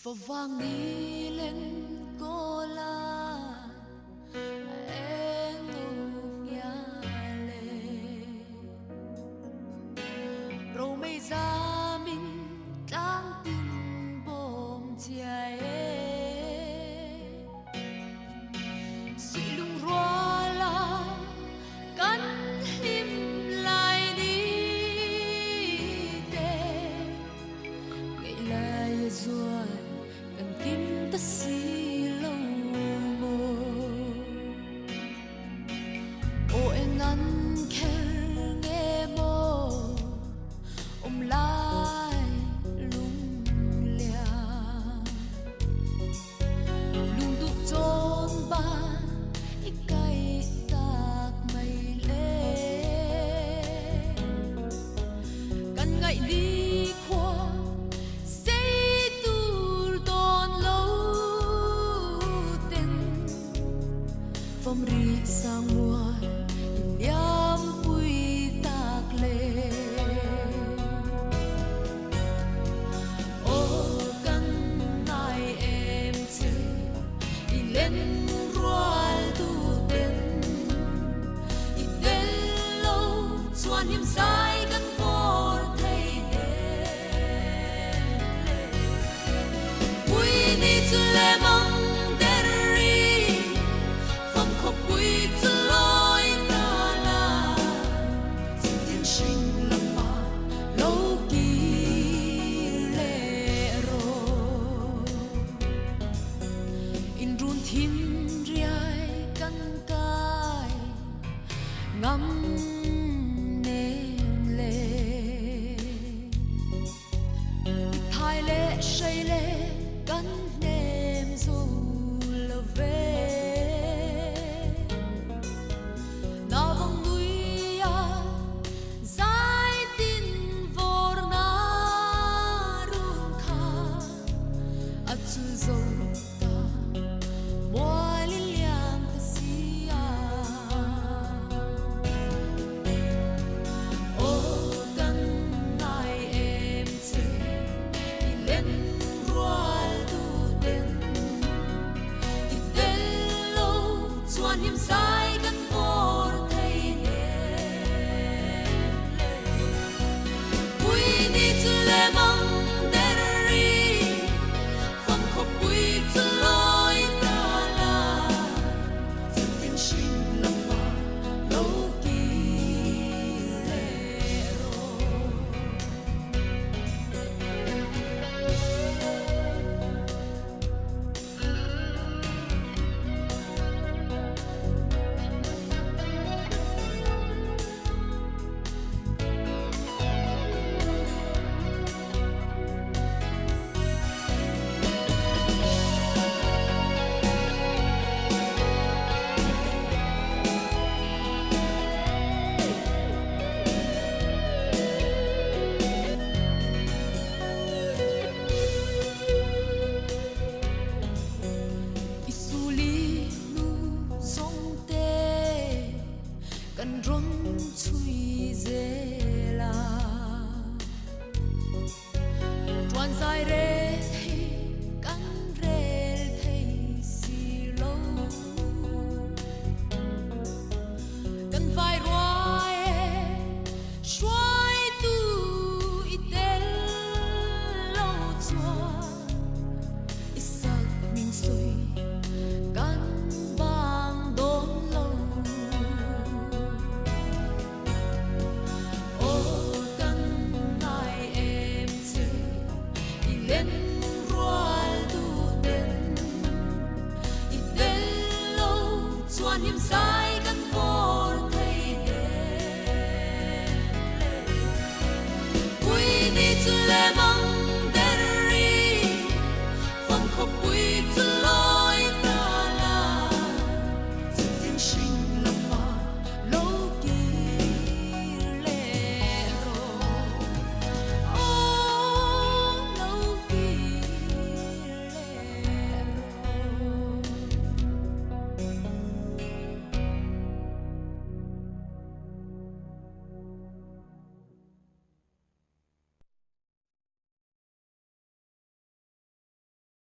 Và vang đi lên cô la em ngủ nhà lệ rồi mây ra mình đang tin bom chạy suy lung roa la cắn him lại đi tê ngày lại rồi cần kim ta xì lâu mồ ô em ngăn kher nghe mồ lại lung lia lung đục trốn ba ít cây tạc mây lê cần ngại đi qua phong ri sang mùa Lalremmawia tạc lệ ô căng ai em chơi đi lên roal tu tên đi đến lâu xoan hiểm sai gắn vô thấy đêm vui đi tu lệ mong ngắm nêm lệ thái lệ say lệ cắn nêm dù lờ về na vòng núi à dài tin vô na rung kha at su dâu ta mua li liang ta si à niềm sai gắn vô thấy đêm vui đi tu lệ mong đeri phong khóc vui tu lối ta là sự tiên sinh lâm mà lâu kỳ lệ rồi cần run chui dê la toàn dài rê thì cắn rê thấy xì lâu cần phải roai xoay tu ít tên lâu chua ít sắc mình xuôi cắn vàng đốn lâu niềm sai gắn vô thấy đêm vui đi tu lệ